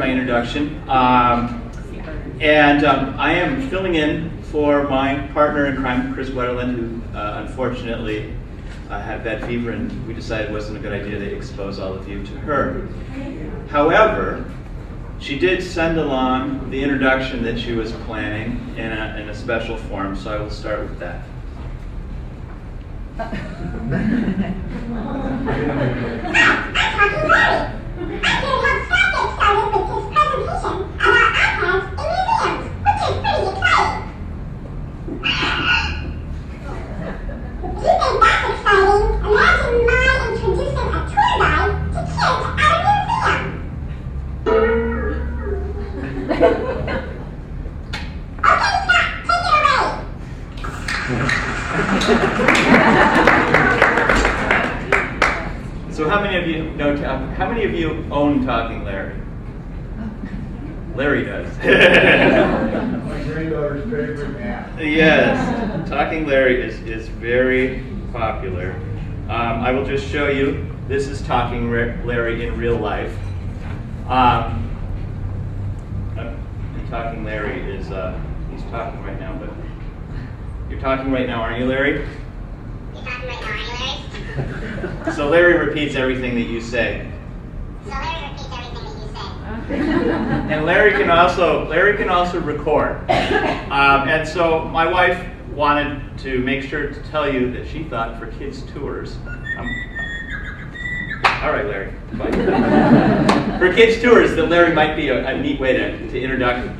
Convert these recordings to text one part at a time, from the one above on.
my introduction. And I am filling in for my partner in crime, Chris Wetterland, who unfortunately had bad fever, and we decided it wasn't a good idea to expose all of you to her. However, she did send along the introduction that she was planning in a special form, so I will start with that. So how many of you know? How many of you own Talking Larry? Larry does. My granddaughter's favorite app. Yes, Talking Larry is very popular. I will just show you. This is Talking Larry in real life. Talking Larry is he's talking right now, but you're talking right now, aren't you, Larry? You're talking right now, aren't you, Larry? So Larry repeats everything that you say. And Larry can also record. And so my wife wanted to make sure to tell you that she thought for kids tours. All right, Larry. Bye. For kids tours, that Larry might be a neat way to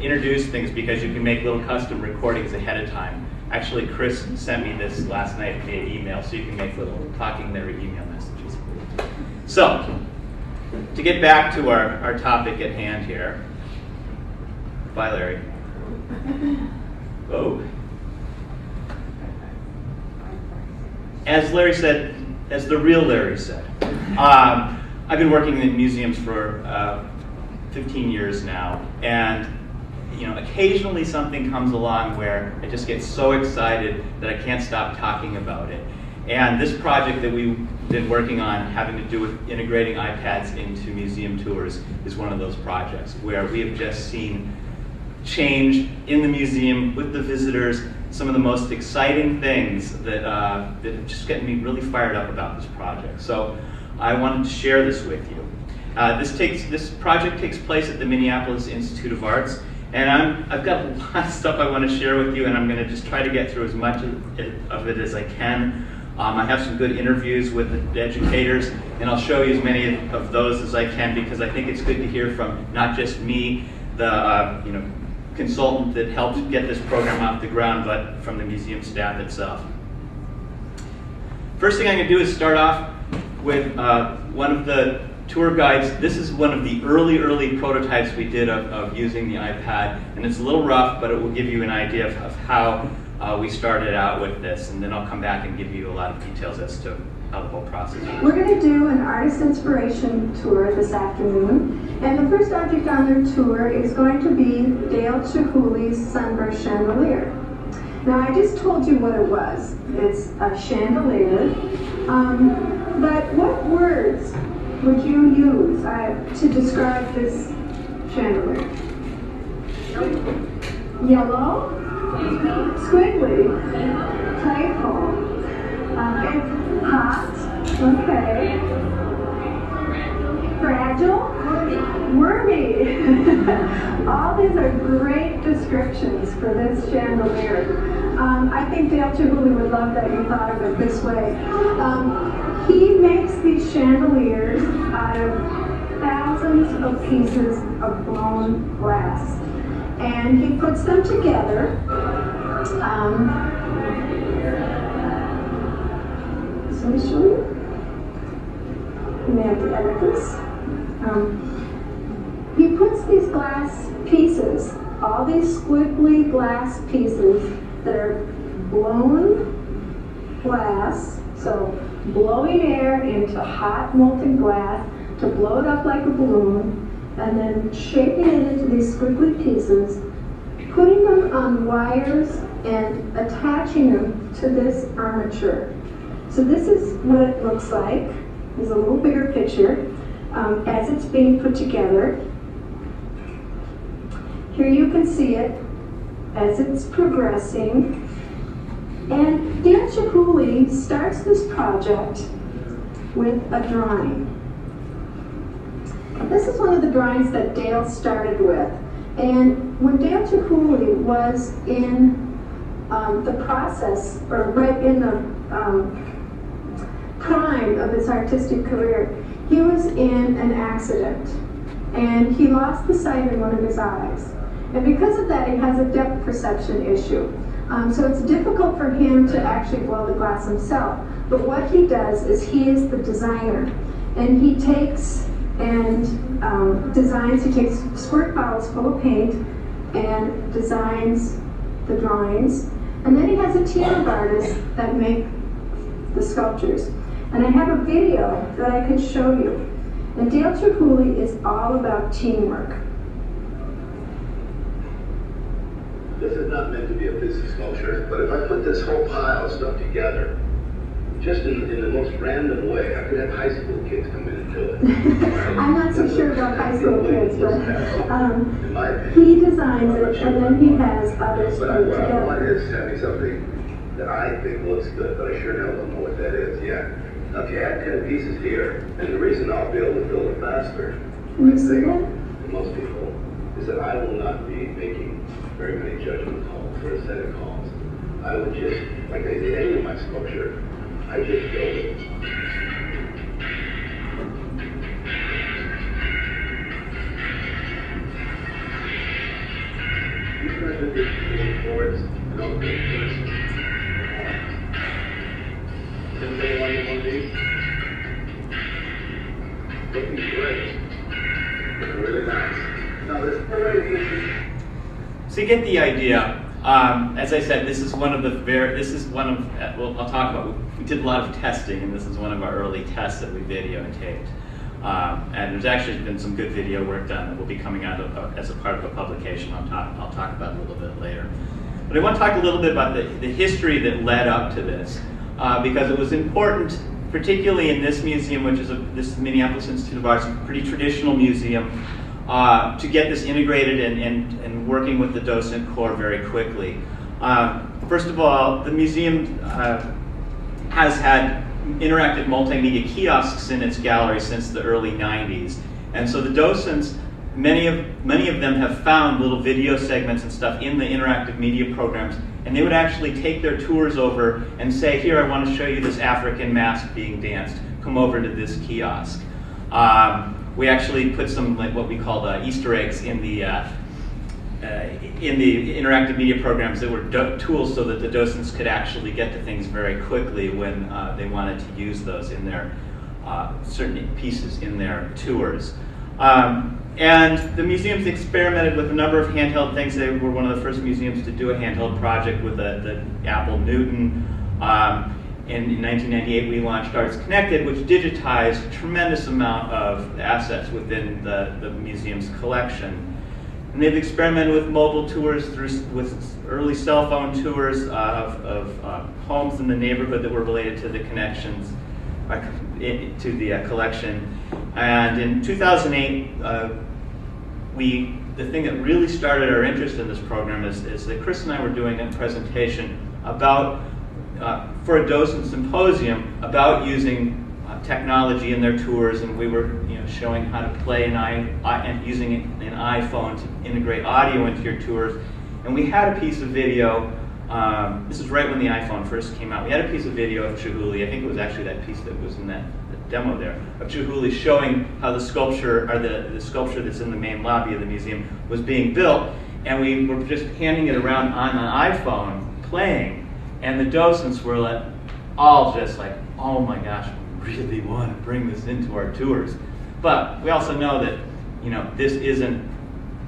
introduce things, because you can make little custom recordings ahead of time. Actually, Chris sent me this last night via email, so you can make little Talking Larry email messages. So, to get back to our topic at hand here. Bye, Larry. Oh. As Larry said, as the real Larry said, I've been working in museums for 15 years now, and occasionally something comes along where I just get so excited that I can't stop talking about it. And this project that we've been working on, having to do with integrating iPads into museum tours, is one of those projects where we have just seen change in the museum with the visitors, some of the most exciting things that have just gotten me really fired up about this project. So I wanted to share this with you. This project takes place at the Minneapolis Institute of Arts, and I've got a lot of stuff I want to share with you, and I'm going to just try to get through as much of it as I can. I have some good interviews with the educators, and I'll show you as many of those as I can, because I think it's good to hear from not just me, the consultant that helped get this program off the ground, but from the museum staff itself. First thing I'm going to do is start off with one of the tour guides. This is one of the early prototypes we did of using the iPad, and it's a little rough, but it will give you an idea of how we started out with this, and then I'll come back and give you a lot of details as to how the whole process works. We're going to do an artist inspiration tour this afternoon, and the first object on their tour is going to be Dale Chihuly's sunburst chandelier. Now, I just told you what it was. It's a chandelier, but what words would you use to describe this chandelier? Yellow, squiggly, playful, hot, okay, fragile, wormy. All these are great descriptions for this chandelier. I think Dale Chihuly would love that you thought of it this way. He makes these chandeliers out of thousands of pieces of blown glass, and he puts them together. So let me show you. You may have to edit this. He puts these glass pieces, all these squiggly glass pieces that are blown glass, so blowing air into hot molten glass to blow it up like a balloon, and then shaping it into these squiggly pieces, putting them on wires and attaching them to this armature. So this is what it looks like. There's a little bigger picture as it's being put together. here you can see it as it's progressing. And Dan Chihuly starts this project with a drawing. This is one of the drawings that Dale started with. And when Dale Chihuly was in the process, or right in the prime of his artistic career, he was in an accident. And he lost the sight in one of his eyes. And because of that, he has a depth perception issue. So it's difficult for him to actually blow the glass himself. But what he does is he is the designer. And he takes and designs, he takes squirt bottles full of paint and designs the drawings. And then he has a team of artists that make the sculptures. And I have a video that I can show you. And Dale Chihuly is all about teamwork. This is not meant to be a piece of sculpture, but if I put this whole pile of stuff together, just in the most random way, I could have high school kids come in and do it. I'm not so sure about high school kids, but he designs it and then he has others put it What I want together. is having something that I think looks good, but I sure don't know what that is yet. Now, if you add 10 pieces here, and the reason I'll be able to build it faster, Can you see that? than most people, is that I will not be making very many judgment calls or a set of calls. I would just, like I did any of my sculpture, I just build it. These guys are just moving forwards and all the pictures. Anybody want one of these? Looking great. Looking really nice. Now this is So you get the idea. As I said, this is one of well, I'll talk about, we did a lot of testing, and this is one of our early tests that we videotaped. And there's actually been some good video work done that will be coming out as a part of a publication I'll talk about a little bit later. But I want to talk a little bit about the history that led up to this, because it was important, particularly in this museum, which is this is Minneapolis Institute of Arts, a pretty traditional museum, to get this integrated and working with the docent core very quickly. First of all, the museum has had interactive multimedia kiosks in its gallery since the early 90s. And so the docents, many of them have found little video segments and stuff in the interactive media programs, and they would actually take their tours over and say, here, I want to show you this African mask being danced. Come over to this kiosk. We actually put some, like what we call Easter eggs in the interactive media programs that were tools so that the docents could actually get to things very quickly when they wanted to use those in their certain pieces in their tours. And the museum's experimented with a number of handheld things. They were one of the first museums to do a handheld project with the Apple Newton. In 1998, we launched Arts Connected, which digitized a tremendous amount of assets within the museum's collection. And they've experimented with mobile tours, with early cell phone tours of homes in the neighborhood that were related to the connections, to the collection. And in 2008, the thing that really started our interest in this program is that Chris and I were doing a presentation about, for a docent symposium, about using technology in their tours, and we were showing how to play and using an iPhone to integrate audio into your tours. And we had a piece of video, this is right when the iPhone first came out, we had a piece of video of Chihuly, I think it was actually that piece that was in that demo there, of Chihuly showing how the sculpture, or the sculpture that's in the main lobby of the museum was being built, and we were just handing it around on an iPhone, playing, and the docents were all just like, oh my gosh, we really want to bring this into our tours. But we also know that this isn't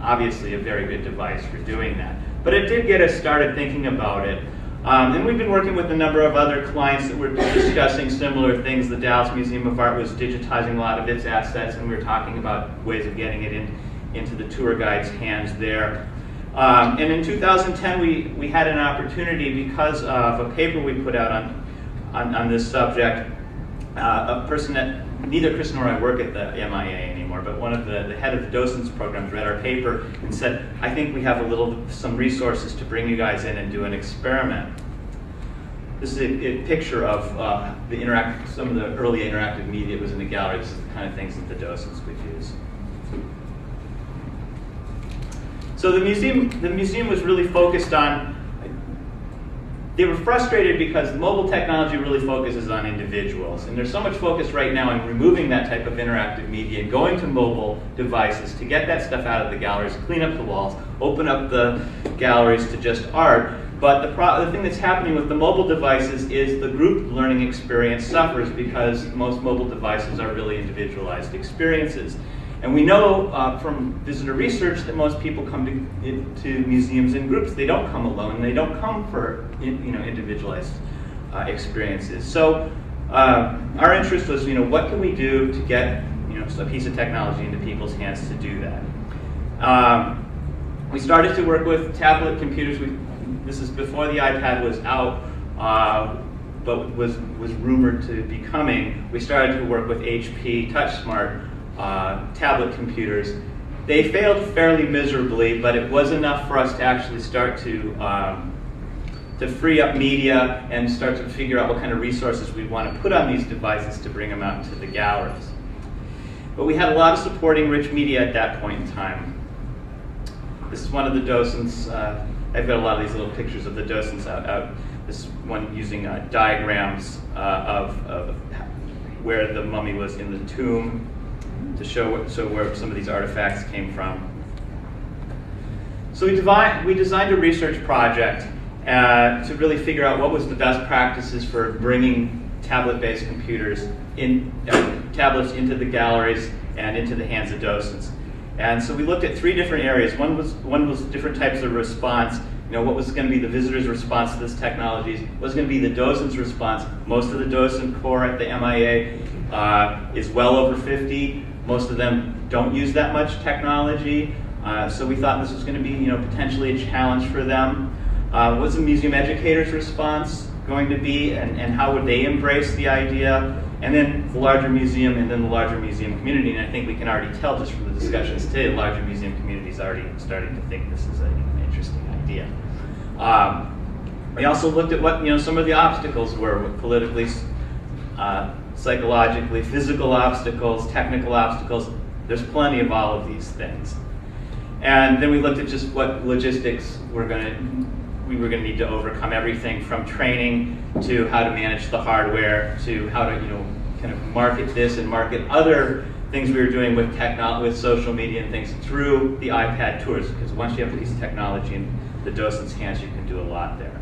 obviously a very good device for doing that. But it did get us started thinking about it. And we've been working with a number of other clients that were discussing similar things. The Dallas Museum of Art was digitizing a lot of its assets, and we were talking about ways of getting it into the tour guides' hands there. And in 2010, we had an opportunity, because of a paper we put out on this subject. A person that neither Chris nor I work at the MIA anymore. anymore, but one of the head of the Docents programs read our paper and said, I think we have some resources to bring you guys in and do an experiment. This is a picture of some of the early interactive media was in the gallery. This is the kind of things that the Docents would use. So the museum was really focused on, they were frustrated because mobile technology really focuses on individuals. And there's so much focus right now on removing that type of interactive media and going to mobile devices to get that stuff out of the galleries, clean up the walls, open up the galleries to just art. But the thing that's happening with the mobile devices is the group learning experience suffers because most mobile devices are really individualized experiences. And we know from visitor research that most people come to museums in groups. They don't come alone. They don't come for individualized experiences. So our interest was, what can we do to get a piece of technology into people's hands to do that? We started to work with tablet computers. This is before the iPad was out, but was rumored to be coming. We started to work with HP TouchSmart tablet computers. They failed fairly miserably, but it was enough for us to actually start to free up media and start to figure out what kind of resources we'd want to put on these devices to bring them out to the galleries. But we had a lot of supporting rich media at that point in time. This is one of the Docents. I've got a lot of these little pictures of the Docents out. This one using diagrams of where the mummy was in the tomb, to show where some of these artifacts came from. So we designed a research project to really figure out what was the best practices for bringing tablet-based computers tablets into the galleries and into the hands of docents. And so we looked at 3 different areas. One was different types of response. What was going to be the visitor's response to this technology? What was going to be the docent's response? Most of the docent corps at the MIA is well over 50. Most of them don't use that much technology. So we thought this was going to be potentially a challenge for them. What's the museum educator's response going to be, and how would they embrace the idea? And then the larger museum, and then the larger museum community. And I think we can already tell just from the discussions today, the larger museum community is already starting to think this is an interesting idea. We also looked at what some of the obstacles were, politically, psychologically, physical obstacles, technical obstacles. There's plenty of all of these things. And then we looked at just what logistics we were going to need to overcome, everything from training to how to manage the hardware to how to kind of market this and market other things we were doing with social media and things through the iPad tours, because once you have a piece of technology in the docent's hands, you can do a lot there.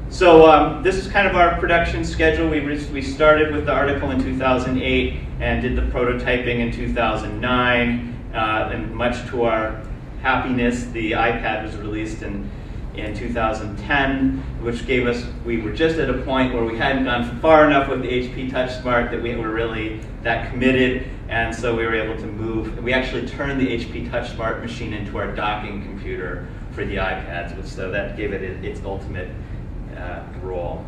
So this is kind of our production schedule. We started with the article in 2008 and did the prototyping in 2009. And much to our happiness, the iPad was released in 2010, which gave us, we were just at a point where we hadn't gone far enough with the HP TouchSmart that we were really that committed, and so we were able to move. We actually turned the HP TouchSmart machine into our docking computer for the iPads, so that gave it its ultimate role.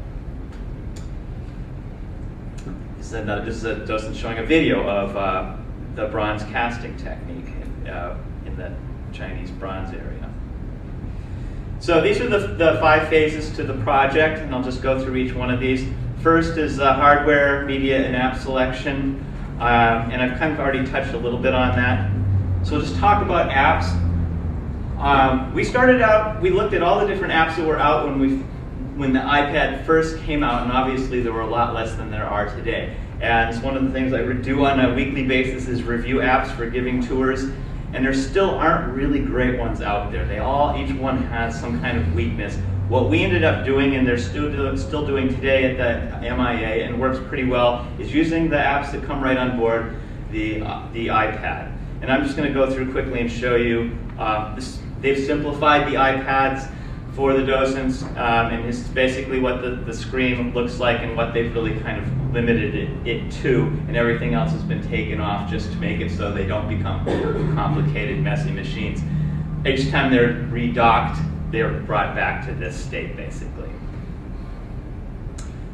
This is a docent showing a video of the bronze casting technique in the Chinese bronze area. So these are the 5 phases to the project, and I'll just go through each one of these. First is hardware, media, and app selection, and I've kind of already touched a little bit on that. So we'll just talk about apps. We started out, we looked at all the different apps that were out when the iPad first came out, and obviously there were a lot less than there are today. And it's one of the things I do on a weekly basis is review apps for giving tours. And there still aren't really great ones out there. Each one has some kind of weakness. What we ended up doing, and they're still doing today at the MIA, and works pretty well, is using the apps that come right on board the iPad. And I'm just going to go through quickly and show you. They've simplified the iPads for the docents, and this is basically what the screen looks like and what they've really kind of limited it to, and everything else has been taken off just to make it so they don't become complicated, messy machines. Each time they're redocked, they're brought back to this state, basically.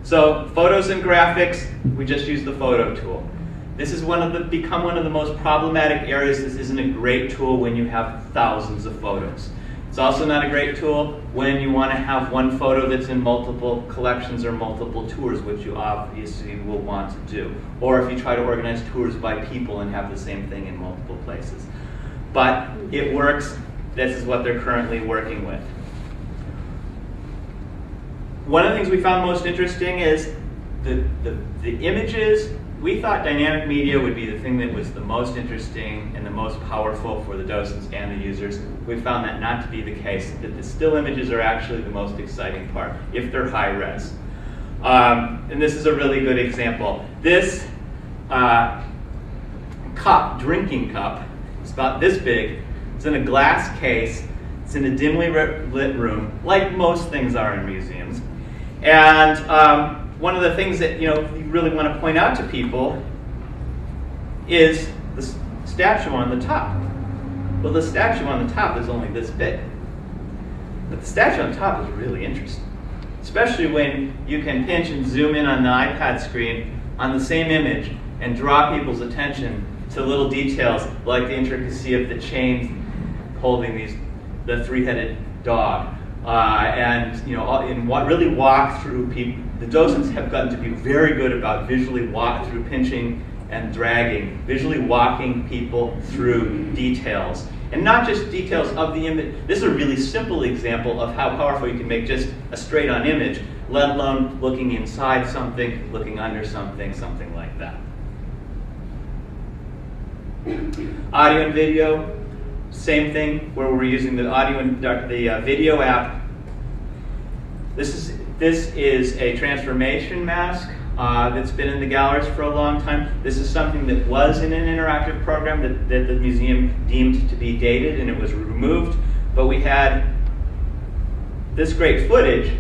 So photos and graphics, we just use the photo tool. This is become one of the most problematic areas. This isn't a great tool when you have thousands of photos. It's also not a great tool when you want to have one photo that's in multiple collections or multiple tours, which you obviously will want to do. Or if you try to organize tours by people and have the same thing in multiple places. But it works. This is what they're currently working with. One of the things we found most interesting is the images. We thought dynamic media would be the thing that was the most interesting and the most powerful for the docents and the users. We found that not to be the case, that the still images are actually the most exciting part, if they're high res. And this is a really good example. This drinking cup, it's about this big. It's in a glass case. It's in a dimly lit room, like most things are in museums. And one of the things that you really want to point out to people is the statue on the top. Well, the statue on the top is only this big. But the statue on top is really interesting, especially when you can pinch and zoom in on the iPad screen on the same image and draw people's attention to little details like the intricacy of the chains holding the three-headed dog. Really walk through people. The docents have gotten to be very good about visually walk through pinching and dragging, visually walking people through details. And not just details of the image. This is a really simple example of how powerful you can make just a straight-on image, let alone looking inside something, looking under something, something like that. Audio and video, same thing, where we're using the audio and the video app. This is a transformation mask that's been in the galleries for a long time. This is something that was in an interactive program that the museum deemed to be dated, and it was removed. But we had this great footage,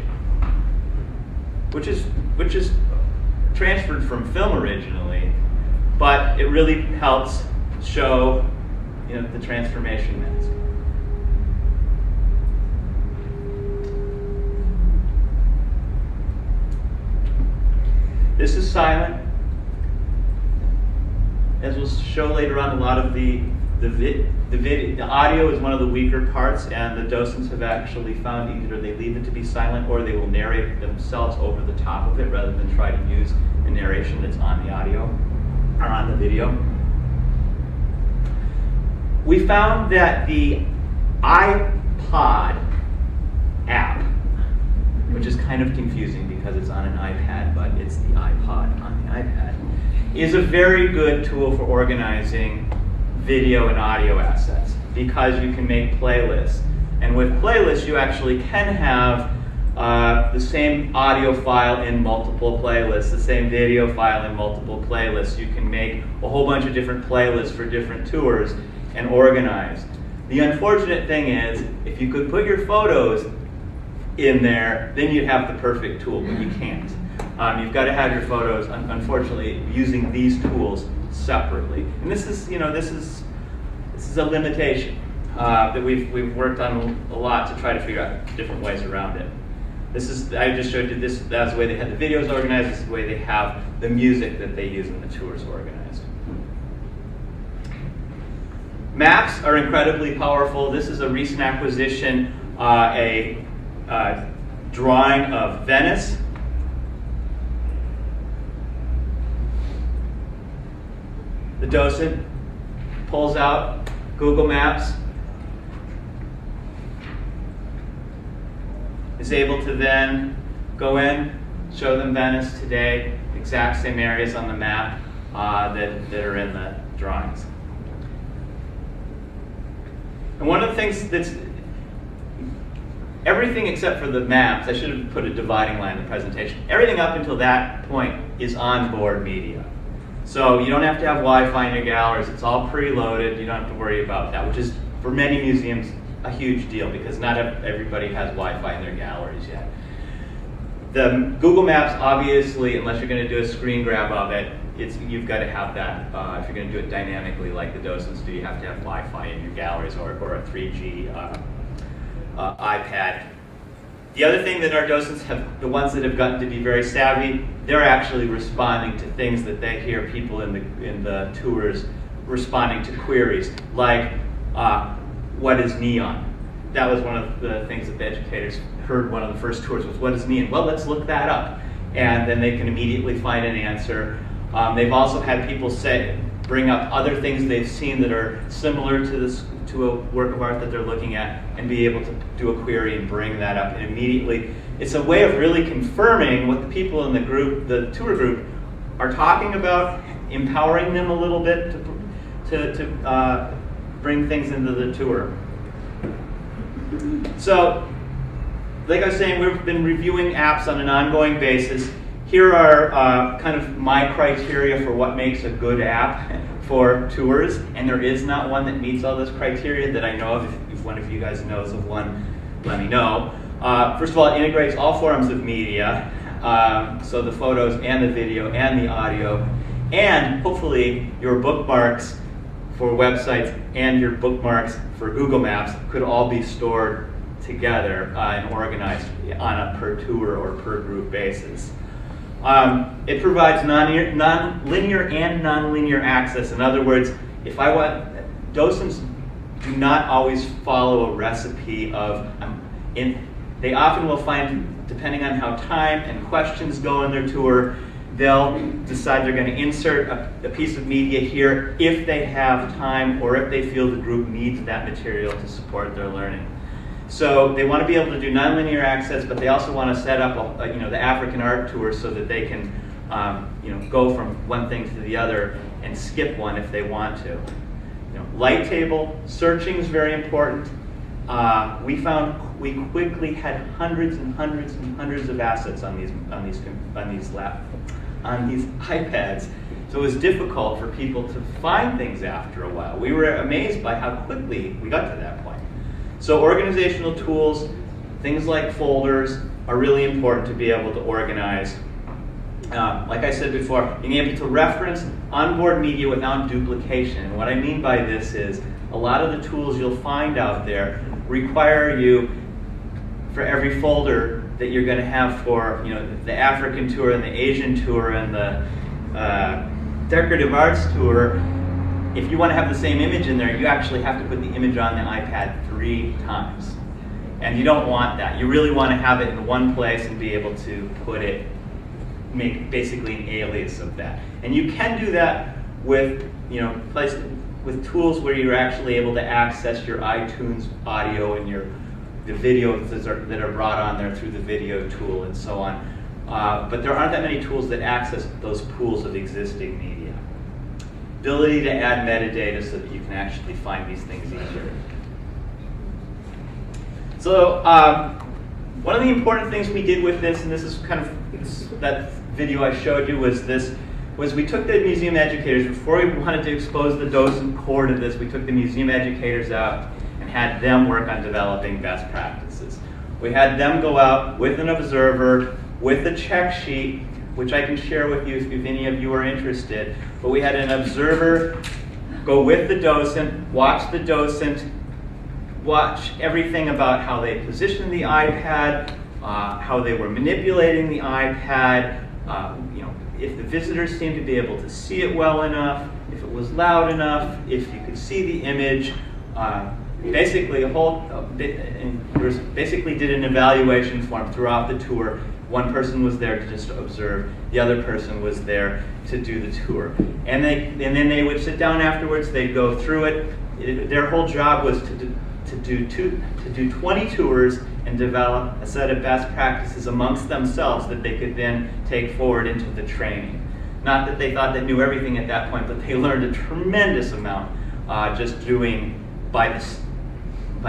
which is transferred from film originally, but it really helps show the transformation mask. This is silent. As we'll show later on, a lot of the audio is one of the weaker parts, and the docents have actually found either they leave it to be silent or they will narrate themselves over the top of it rather than try to use the narration that's on the audio or on the video. We found that the iPod app, which is kind of confusing because it's on an iPad, but it's the iPod on the iPad, is a very good tool for organizing video and audio assets because you can make playlists. And with playlists, you actually can have the same audio file in multiple playlists, the same video file in multiple playlists. You can make a whole bunch of different playlists for different tours and organize. The unfortunate thing is, if you could put your photos in there, then you'd have the perfect tool, but you can't. You've got to have your photos, unfortunately, using these tools separately. And this is a limitation that we've worked on a lot to try to figure out different ways around it. I just showed you this. That's the way they had the videos organized. This is the way they have the music that they use in the tours organized. Maps are incredibly powerful. This is a recent acquisition, a drawing of Venice. The docent pulls out Google Maps, is able to then go in, show them Venice today, exact same areas on the map that are in the drawings. And one of the things that's everything except for the maps, I should have put a dividing line in the presentation. Everything up until that point is onboard media. So you don't have to have Wi-Fi in your galleries. It's all preloaded. You don't have to worry about that, which is, for many museums, a huge deal because not everybody has Wi-Fi in their galleries yet. The Google Maps, obviously, unless you're going to do a screen grab of it, you've got to have that. If you're going to do it dynamically like the docents do, you have to have Wi-Fi in your galleries or a 3G iPad The other thing that our docents have, the ones that have gotten to be very savvy, they're actually responding to things that they hear people in the tours responding to queries, like what is neon? That was one of the things that the educators heard one of the first tours was, what is neon? Well, let's look that up. And then they can immediately find an answer. They've also had people bring up other things they've seen that are similar to a work of art that they're looking at, and be able to do a query and bring that up. And immediately, it's a way of really confirming what the people in the group, the tour group, are talking about, empowering them a little bit to bring things into the tour. So, like I was saying, we've been reviewing apps on an ongoing basis. Here are kind of my criteria for what makes a good app for tours, and there is not one that meets all this criteria that I know of. If one of you guys knows of one, let me know. First of all, it integrates all forms of media, so the photos and the video and the audio, and hopefully your bookmarks for websites and your bookmarks for Google Maps could all be stored together and organized on a per tour or per group basis. It provides non-linear and non-linear access. In other words, if I want, docents do not always follow a recipe of, they often will find, depending on how time and questions go in their tour, they'll decide they're going to insert a piece of media here if they have time or if they feel the group needs that material to support their learning. So they want to be able to do nonlinear access, but they also want to set up the African art tour so that they can go from one thing to the other and skip one if they want to. Light table, searching is very important. We found we quickly had hundreds and hundreds and hundreds of assets on these iPads. So it was difficult for people to find things after a while. We were amazed by how quickly we got to that point. So organizational tools, things like folders, are really important to be able to organize. Like I said before, being able to reference onboard media without duplication. And what I mean by this is a lot of the tools you'll find out there require you, for every folder that you're going to have for the African tour and the Asian tour and the decorative arts tour, if you want to have the same image in there, you actually have to put the image on the iPad 3 times. And you don't want that. You really want to have it in one place and be able to make basically an alias of that. And you can do that with with tools where you're actually able to access your iTunes audio and the videos that are brought on there through the video tool and so on. But there aren't that many tools that access those pools of existing media. Ability to add metadata so that you can actually find these things easier. So one of the important things we did with this, and this is kind of that video I showed you, was we took the museum educators, before we wanted to expose the docent core to this, we took the museum educators out and had them work on developing best practices. We had them go out with an observer, with a check sheet, which I can share with you if any of you are interested. But we had an observer go with the docent, watch the docent, watch everything about how they positioned the iPad, how they were manipulating the iPad, if the visitors seemed to be able to see it well enough, if it was loud enough, if you could see the image. Basically did an evaluation form throughout the tour. One person was there to just observe, the other person was there to do the tour. And then they would sit down afterwards, they'd go through it. Their whole job was to do 20 tours and develop a set of best practices amongst themselves that they could then take forward into the training. Not that they thought they knew everything at that point, but they learned a tremendous amount just doing by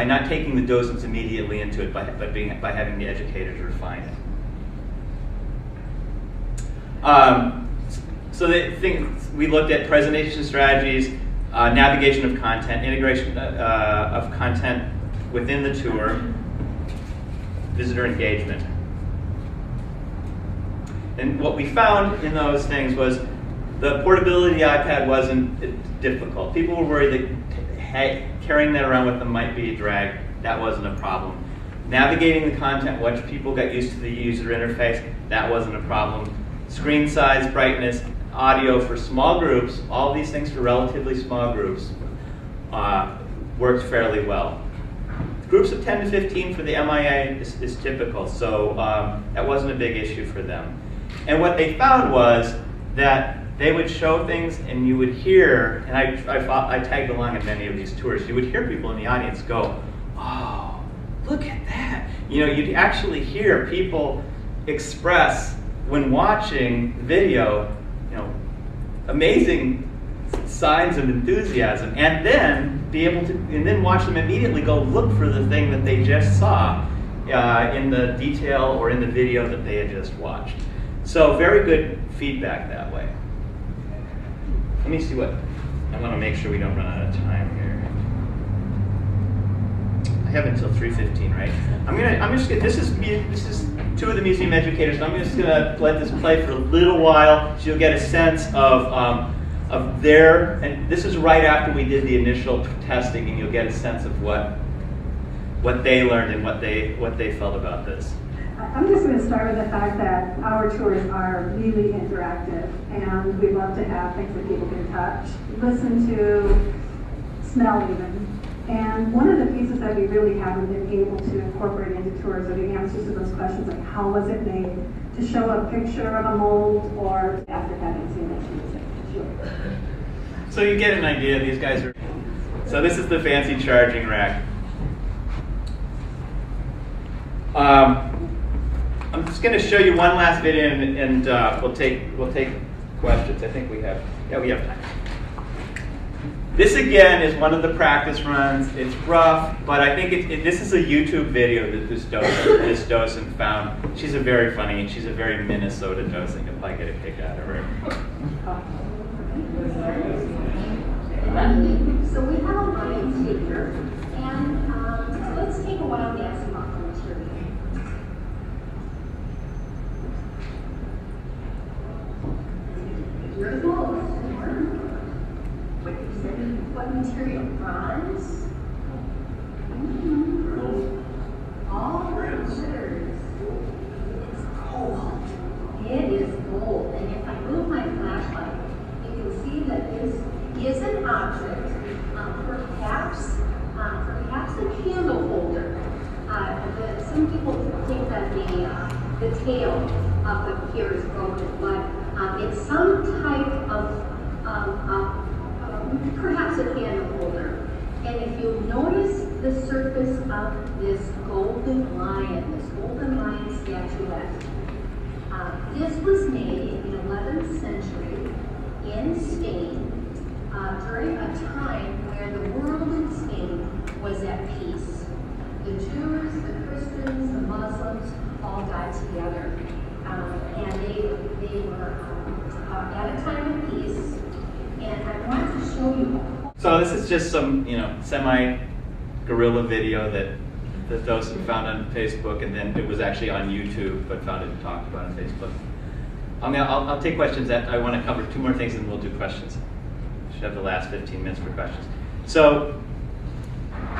not taking the docents immediately into it, by having the educators refine it. So we looked at presentation strategies, navigation of content, integration of content within the tour, visitor engagement. And what we found in those things was the portability of the iPad wasn't difficult. People were worried that carrying that around with them might be a drag. That wasn't a problem. Navigating the content, once people got used to the user interface, that wasn't a problem. Screen size, brightness, audio for small groups, all these things for relatively small groups worked fairly well. Groups of 10 to 15 for the MIA is typical, so that wasn't a big issue for them. And what they found was that they would show things and you would hear, and I tagged along at many of these tours, you would hear people in the audience go, oh, look at that. You know, you'd actually hear people express, when watching video, you know, amazing signs of enthusiasm, and then be able to, and then watch them immediately go look for the thing that they just saw in the detail or in the video that they had just watched. So very good feedback that way. Let me see what, I want to make sure we don't run out of time here. I have until 3:15, right? I'm just gonna, this is two of the museum educators, so I'm just gonna let this play for a little while so you'll get a sense of their, and this is right after we did the initial testing, and you'll get a sense of what they learned and what they felt about this. I'm just going to start with the fact that our tours are really interactive, and we love to have things that people can touch, listen to, smell even. And one of the pieces that we really haven't been able to incorporate into tours are the answers to those questions, like how was it made, to show a picture of a mold, or after having seen it, she was like, sure. So you get an idea, these guys are, so this is the fancy charging rack. I'm just going to show you one last video, and we'll take questions. I think we have time. This again is one of the practice runs. It's rough, but I think this is a YouTube video that this docent found. She's a very funny, and she's a very Minnesota docent. You'll probably get a kick out of her. So we have a line here, and so let's take a wild guess about the material. What material? Bronze? All pictures. It's gold. It is gold. And if I move my flashlight, you can see that this is an object, perhaps a candle holder. Some people think that the tail of the pier is broken, but it's some type of perhaps a candle holder. And if you notice the surface of this golden lion statuette, this was made in the 11th century in Spain during a time where the world in Spain was at peace. The Jews, the Christians, the Muslims all died together. And they were at a time of peace. And I want to show you. So this is just some, semi-guerrilla video that the docent found on Facebook, and then it was actually on YouTube, but found it and talked about on Facebook. I'll take questions. That I want to cover two more things, and we'll do questions. Should have the last 15 minutes for questions. So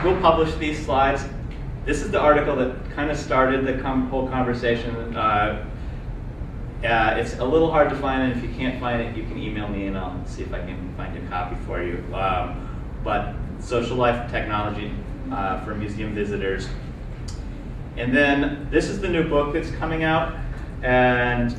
we'll publish these slides. This is the article that kind of started the whole conversation. It's a little hard to find, and if you can't find it, you can email me, and I'll see if I can find a copy for you. But Social Life and Technology for Museum Visitors. And then this is the new book that's coming out, and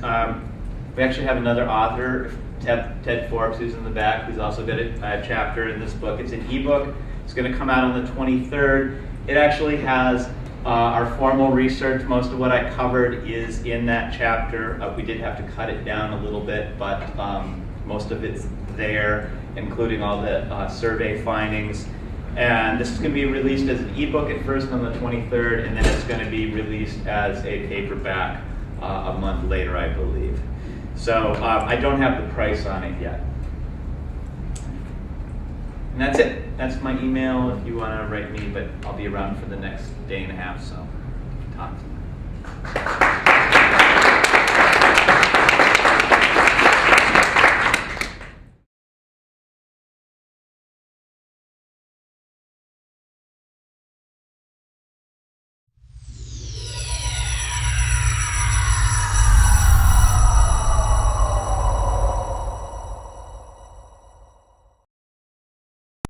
we actually have another author, Ted Forbes, who's in the back, who's also got a chapter in this book. It's an ebook. It's going to come out on the 23rd. It actually has our formal research. Most of what I covered is in that chapter. We did have to cut it down a little bit, but most of it's there, including all the survey findings. And this is going to be released as an ebook at first on the 23rd, and then it's going to be released as a paperback a month later, I believe. So I don't have the price on it yet. And that's it. That's my email if you want to write me, but I'll be around for the next day and a half, so talk.